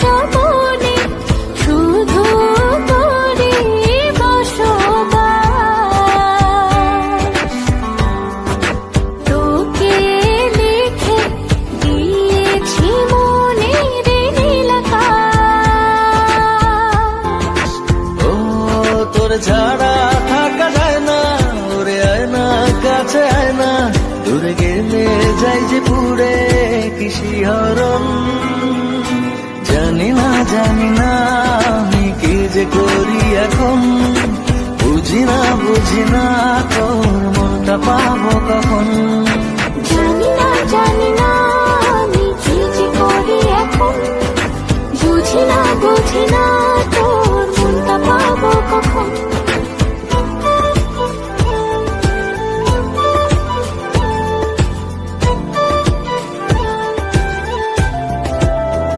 স্বপনে শুধু করি বসবাস। তোকে লিখে দিয়েছি মনের নীলাকাশ। ও তোর ছাড়া থাকা যায় না, ওরে আয় না কাছে আয় না, দূরে গেলে যাই যে পুরে কি শিহরণ। জানি না আমি কি যে করি এখন, বুঝি না তোর মনটা পাবো কখন। জানি না